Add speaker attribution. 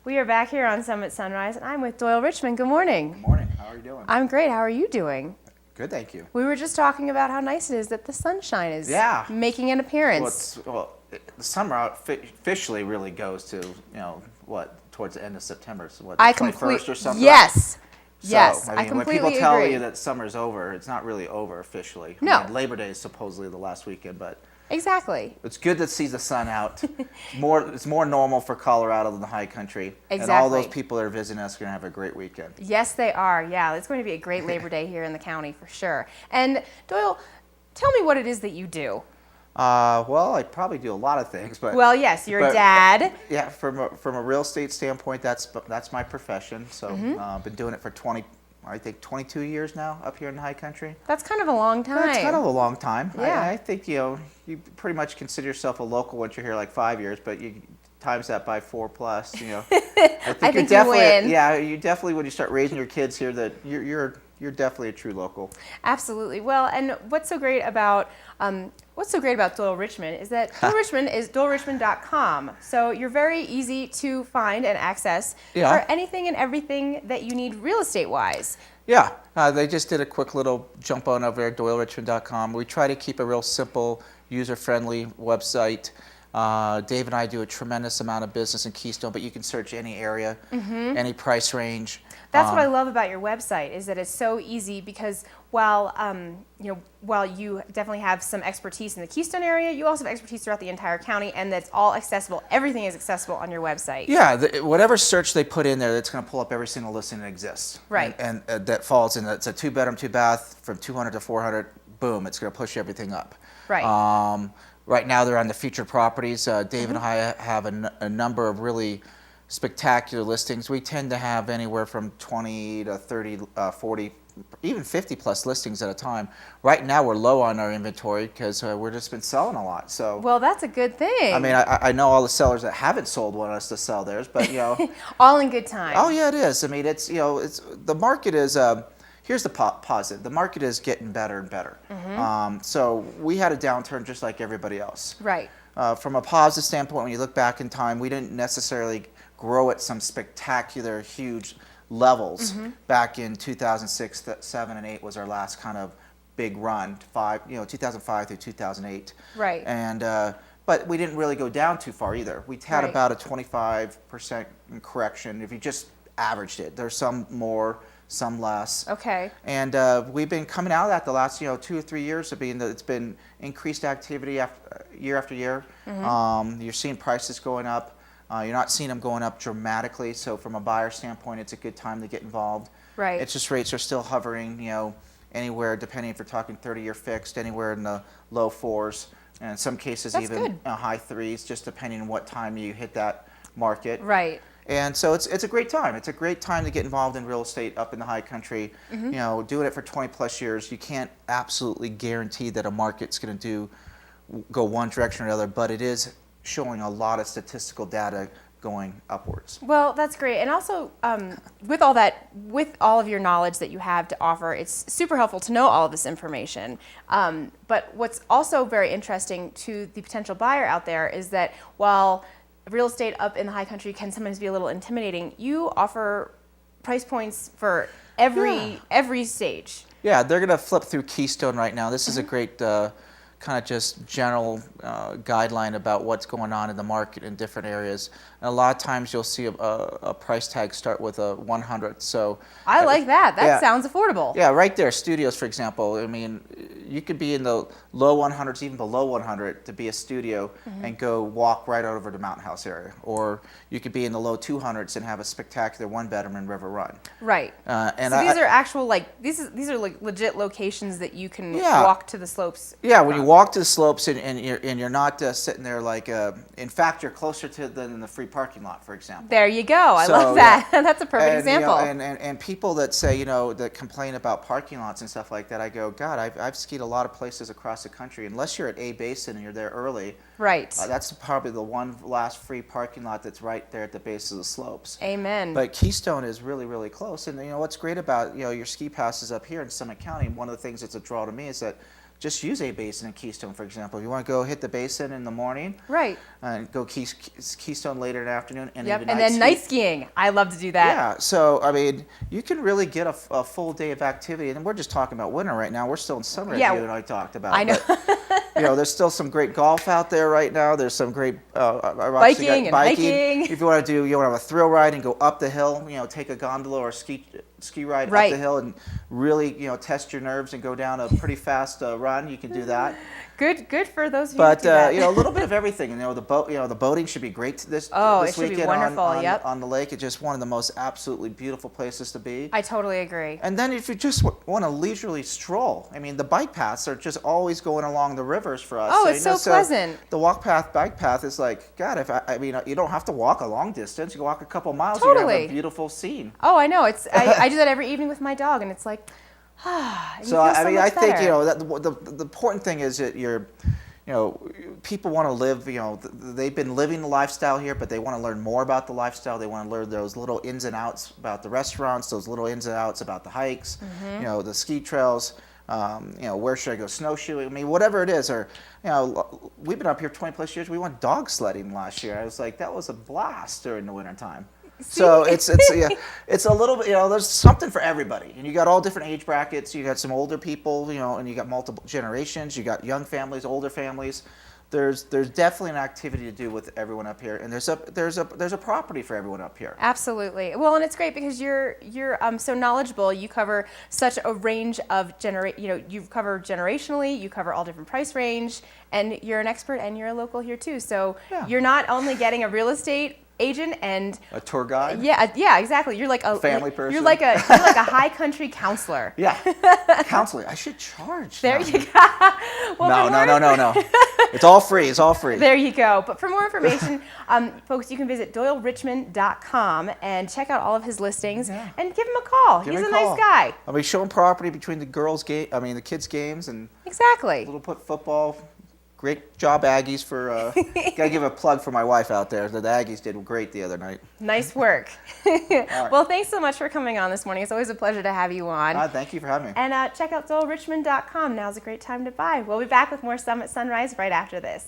Speaker 1: We are back here on Summit Sunrise, and I'm with Doyle Richmond. Good morning.
Speaker 2: Good morning. How are you doing?
Speaker 1: I'm great. How are you doing?
Speaker 2: Good, thank you.
Speaker 1: We were just talking about how nice it is that the sunshine is making an appearance.
Speaker 2: The summer out officially really goes to, towards the end of September. So what,
Speaker 1: I
Speaker 2: 21st or something?
Speaker 1: Yes.
Speaker 2: So,
Speaker 1: Yes,
Speaker 2: I mean,
Speaker 1: completely agree.
Speaker 2: when people tell you that summer's over, it's not really over officially.
Speaker 1: No.
Speaker 2: I mean, Labor Day is supposedly the last weekend, but
Speaker 1: Exactly.
Speaker 2: it's good to see the sun out. It's more normal for Colorado than the high country.
Speaker 1: Exactly.
Speaker 2: And all those people that are visiting us are going to have a great weekend.
Speaker 1: Yes, they are. Yeah, it's going to be a great Labor Day here in the county for sure. And Doyle, tell me what it is that you do.
Speaker 2: Well, I probably do a lot of things, but
Speaker 1: Well, yes, you're a dad.
Speaker 2: Yeah, from a real estate standpoint, that's my profession. So I've been doing it for 22 years now up here in the high country.
Speaker 1: That's kind of a long time.
Speaker 2: That's kind of a long time.
Speaker 1: Yeah.
Speaker 2: I think you pretty much consider yourself a local once you're here like 5 years, but you times that by 4 plus. I think
Speaker 1: you win.
Speaker 2: Yeah, you definitely when you start raising your kids here that you're definitely a true local.
Speaker 1: Absolutely. Well, and what's so great about Doyle Richmond is that Doyle Richmond is doylerichmond.com. So you're very easy to find and access for anything and everything that you need real estate wise.
Speaker 2: Yeah, they just did a quick little jump on over there, doylerichmond.com. We try to keep a real simple, user-friendly website. Dave and I do a tremendous amount of business in Keystone, but you can search any area, any price range.
Speaker 1: That's what I love about your website is that it's so easy because while you definitely have some expertise in the Keystone area, you also have expertise throughout the entire county, and that's all accessible. Everything is accessible on your website.
Speaker 2: Yeah, whatever search they put in there, that's going to pull up every single listing that exists.
Speaker 1: Right.
Speaker 2: And that falls in. It's a 2-bedroom, 2-bath from 200 to 400. Boom! It's going to push everything up.
Speaker 1: Right.
Speaker 2: Right now, they're on the featured properties. Dave and I have a number of really spectacular listings. We tend to have anywhere from 20 to 30, 40, even 50 plus listings at a time. Right now, we're low on our inventory because we've just been selling a lot. So,
Speaker 1: well, that's a good thing.
Speaker 2: I mean, I know all the sellers that haven't sold want us to sell theirs, but
Speaker 1: all in good time.
Speaker 2: Oh yeah, it is. I mean, it's the market is. Here's the positive. The market is getting better and better. So we had a downturn just like everybody else.
Speaker 1: Right.
Speaker 2: From a positive standpoint, when you look back in time, we didn't necessarily grow at some spectacular, huge levels. Back in 2006, 7, and 8 was our last kind of big run. 2005 through 2008.
Speaker 1: Right.
Speaker 2: And but we didn't really go down too far either. We had about a 25% correction if you just averaged it. There's some more, some less.
Speaker 1: Okay.
Speaker 2: And we've been coming out of that the last 2 or 3 years of being that it's been increased activity year after year. You're seeing prices going up. You're not seeing them going up dramatically. So from a buyer standpoint, it's a good time to get involved.
Speaker 1: Right.
Speaker 2: Interest rates are still hovering, anywhere depending if you're talking 30-year fixed, anywhere in the low 4s, and in some cases even high 3s, just depending on what time you hit that market.
Speaker 1: Right.
Speaker 2: And so it's a great time. It's a great time to get involved in real estate up in the high country. Doing it for 20 plus years, you can't absolutely guarantee that a market's going to go one direction or the other, but it is showing a lot of statistical data going upwards.
Speaker 1: Well, that's great. And also, with all of your knowledge that you have to offer, it's super helpful to know all of this information. But what's also very interesting to the potential buyer out there is that while real estate up in the high country can sometimes be a little intimidating, you offer price points for every stage. Yeah,
Speaker 2: they're going to flip through Keystone right now. This is a great kind of just general guideline about what's going on in the market in different areas. And a lot of times you'll see a price tag start with a 100. So
Speaker 1: I like that. That sounds affordable.
Speaker 2: Yeah, right there. Studios, for example. I mean, you could be in the low 100s, even below 100 to be a studio and go walk right over to Mountain House area. Or you could be in the low 200s and have a spectacular 1-bedroom in River Run.
Speaker 1: Right.
Speaker 2: And
Speaker 1: so these are actual these are like legit locations that you can walk to the slopes.
Speaker 2: Yeah, when you walk to the slopes and you're not sitting there like in fact you're closer to than the free parking lot, for example.
Speaker 1: There you go. I love that. That's a perfect example.
Speaker 2: And people that say that complain about parking lots and stuff like that, I go, God, I've skied a lot of places across the country. Unless you're at A Basin and you're there early,
Speaker 1: right?
Speaker 2: That's probably the one last free parking lot that's right there at the base of the slopes.
Speaker 1: Amen.
Speaker 2: But Keystone is really, really close. And what's great about your ski passes up here in Summit County. One of the things that's a draw to me is that just use a basin and Keystone, for example. If you want to go hit the basin in the morning,
Speaker 1: Right.
Speaker 2: and go Keystone later in the afternoon, and
Speaker 1: Yep.
Speaker 2: even
Speaker 1: And then
Speaker 2: ski.
Speaker 1: night skiing. I love to do that.
Speaker 2: Yeah, so I mean, you can really get a full day of activity, and we're just talking about winter right now. We're still in summer,
Speaker 1: Yeah.
Speaker 2: as you and I talked about.
Speaker 1: I know.
Speaker 2: But, there's still some great golf out there right now. There's some great
Speaker 1: Biking and hiking.
Speaker 2: If you want to have a thrill ride and go up the hill, take a gondola or ski ride
Speaker 1: Right.
Speaker 2: up the hill and really test your nerves and go down a pretty fast run. You can do that.
Speaker 1: Good for those of you
Speaker 2: But
Speaker 1: who do that.
Speaker 2: a little bit of everything. The boating should be great this
Speaker 1: it should be
Speaker 2: weekend
Speaker 1: wonderful,
Speaker 2: on the lake. It's just one of the most absolutely beautiful places to be.
Speaker 1: I totally agree.
Speaker 2: And then if you just want to leisurely stroll, I mean, the bike paths are just always going along the rivers for us.
Speaker 1: Oh, it's so pleasant.
Speaker 2: The bike path is like, God, you don't have to walk a long distance. You can walk a couple miles.
Speaker 1: Totally.
Speaker 2: And you have a beautiful scene.
Speaker 1: Oh, I know. I do that every evening with my dog, and it's like, you
Speaker 2: So
Speaker 1: feel so much
Speaker 2: I think
Speaker 1: better.
Speaker 2: that the important thing is that people want to live. They've been living the lifestyle here, but they want to learn more about the lifestyle. They want to learn those little ins and outs about the restaurants, those little ins and outs about the hikes, the ski trails. Where should I go snowshoeing? I mean, whatever it is. Or, we've been up here 20 plus years. We went dog sledding last year. I was like, that was a blast during the wintertime. So it's a little bit, there's something for everybody. And you got all different age brackets. You got some older people, and you got multiple generations. You got young families, older families. There's definitely an activity to do with everyone up here, and there's a property for everyone up here.
Speaker 1: Absolutely. Well, and it's great because you're so knowledgeable. You cover such a range of you cover generationally, you cover all different price range, and you're an expert and you're a local here too. So
Speaker 2: Yeah.
Speaker 1: you're not only getting a real estate agent and
Speaker 2: A tour guide?
Speaker 1: yeah, exactly. You're like a
Speaker 2: Family person?
Speaker 1: You're like a high country counselor.
Speaker 2: Yeah. Counseling. I should charge.
Speaker 1: There
Speaker 2: now.
Speaker 1: you go. Well,
Speaker 2: No. It's all free. It's all free.
Speaker 1: There you go. But for more information, folks, you can visit DoyleRichmond.com and check out all of his listings and give him a call.
Speaker 2: Give
Speaker 1: He's
Speaker 2: me
Speaker 1: a
Speaker 2: call.
Speaker 1: nice guy.
Speaker 2: I'll be showing property between the kids' games and
Speaker 1: Exactly.
Speaker 2: little football. Great job, Aggies, for gotta give a plug for my wife out there. The Aggies did great the other night.
Speaker 1: Nice work. Well, thanks so much for coming on this morning. It's always a pleasure to have you on.
Speaker 2: Thank you for having me.
Speaker 1: And check out DoyleRichmond.com. Now's a great time to buy. We'll be back with more Summit Sunrise right after this.